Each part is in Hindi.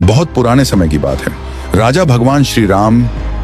बहुत पुराने समय की बात है। राजा भगवान श्री राम,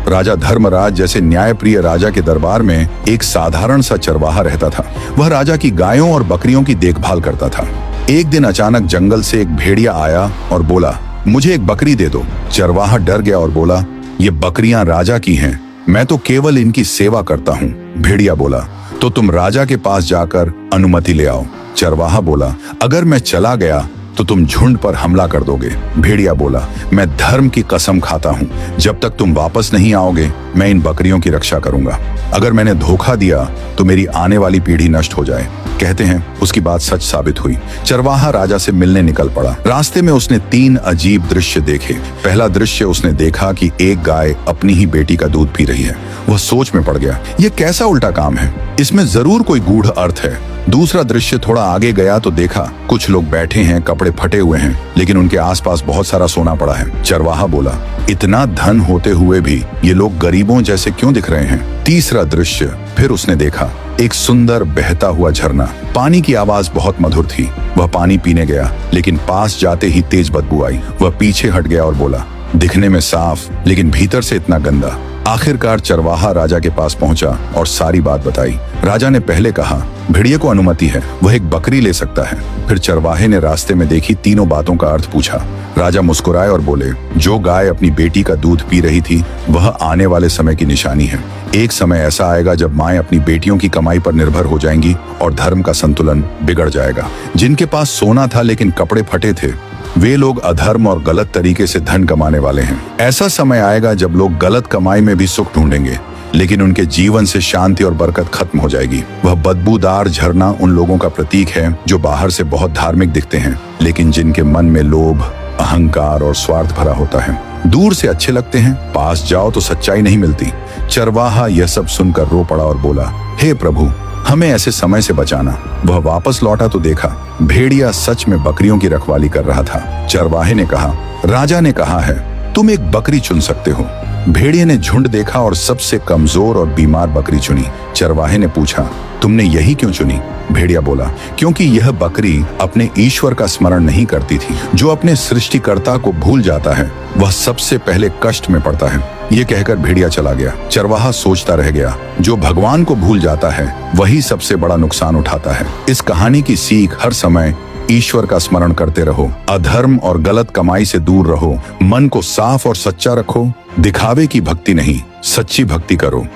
राजा धर्मराज जैसे न्यायप्रिय राजा के दरबार में एक साधारण सा चरवाहा रहता था। वह राजा की गायों और बकरियों की देखभाल करता था। एक दिन अचानक जंगल से एक भेड़िया आया और बोला, मुझे एक बकरी दे दो। चरवाहा डर गया और बोला, ये बकरियां राजा की हैं, मैं तो केवल इनकी सेवा करता हूँ। भेड़िया बोला, तो तुम राजा के पास जाकर अनुमति ले आओ। चरवाहा बोला, अगर मैं चला गया तो तुम झुंड पर हमला कर दोगे। भेड़िया बोला, मैं धर्म की कसम खाता हूँ, जब तक तुम वापस नहीं आओगे मैं इन बकरियों की रक्षा करूंगा। अगर मैंने धोखा दिया तो मेरी आने वाली पीढ़ी नष्ट हो जाए। कहते हैं उसकी बात सच साबित हुई। चरवाहा राजा से मिलने निकल पड़ा। रास्ते में उसने 3 अजीब दृश्य देखे। पहला दृश्य उसने देखा कि एक गाय अपनी ही बेटी का दूध पी रही है। वह सोच में पड़ गया, ये कैसा उल्टा काम है, इसमें जरूर कोई गूढ़ अर्थ है। दूसरा दृश्य थोड़ा आगे गया तो देखा कुछ लोग बैठे हैं, कपड़े फटे हुए हैं, लेकिन उनके आसपास बहुत सारा सोना पड़ा है। चरवाहा बोला, इतना धन होते हुए भी ये लोग गरीबों जैसे क्यों दिख रहे हैं। तीसरा दृश्य फिर उसने देखा, एक सुंदर बहता हुआ झरना। पानी की आवाज बहुत मधुर थी। वह पानी पीने गया, लेकिन पास जाते ही तेज बदबू आई। वह पीछे हट गया और बोला, दिखने में साफ लेकिन भीतर से इतना गंदा। आखिरकार चरवाहा राजा के पास पहुंचा और सारी बात बताई। राजा ने पहले कहा, भेड़िए को अनुमति है, वह एक बकरी ले सकता है। फिर चरवाहे ने रास्ते में देखी तीनों बातों का अर्थ पूछा। राजा मुस्कुराए और बोले, जो गाय अपनी बेटी का दूध पी रही थी वह आने वाले समय की निशानी है। एक समय ऐसा आएगा जब माएं अपनी बेटियों की कमाई पर निर्भर हो जाएंगी और धर्म का संतुलन बिगड़ जाएगा। जिनके पास सोना था लेकिन कपड़े फटे थे, वे लोग अधर्म और गलत तरीके से धन कमाने वाले हैं। ऐसा समय आएगा जब लोग गलत कमाई में भी सुख ढूंढेंगे, लेकिन उनके जीवन से शांति और बरकत खत्म हो जाएगी। वह बदबूदार झरना उन लोगों का प्रतीक है जो बाहर से बहुत धार्मिक दिखते हैं, लेकिन जिनके मन में लोभ, अहंकार और स्वार्थ भरा होता है। दूर से अच्छे लगते हैं, पास जाओ तो सच्चाई नहीं मिलती। चरवाहा यह सब सुनकर रो पड़ा और बोला, हे प्रभु, हमें ऐसे समय से बचाना। वह वापस लौटा तो देखा भेड़िया सच में बकरियों की रखवाली कर रहा था। चरवाहे ने कहा, राजा ने कहा है तुम एक बकरी चुन सकते हो। भेड़िए ने झुंड देखा और सबसे कमजोर और बीमार बकरी चुनी। चरवाहे ने पूछा, तुमने यही क्यों चुनी। भेड़िया बोला, क्योंकि यह बकरी अपने ईश्वर का स्मरण नहीं करती थी। जो अपने सृष्टिकर्ता को भूल जाता है वह सबसे पहले कष्ट में पड़ता है। ये कहकर भेड़िया चला गया। चरवाहा सोचता रह गया, जो भगवान को भूल जाता है वही सबसे बड़ा नुकसान उठाता है। इस कहानी की सीख, हर समय ईश्वर का स्मरण करते रहो, अधर्म और गलत कमाई से दूर रहो, मन को साफ और सच्चा रखो, दिखावे की भक्ति नहीं सच्ची भक्ति करो।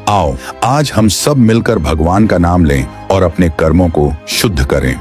आओ आज हम सब मिलकर भगवान का नाम लें और अपने कर्मों को शुद्ध करें।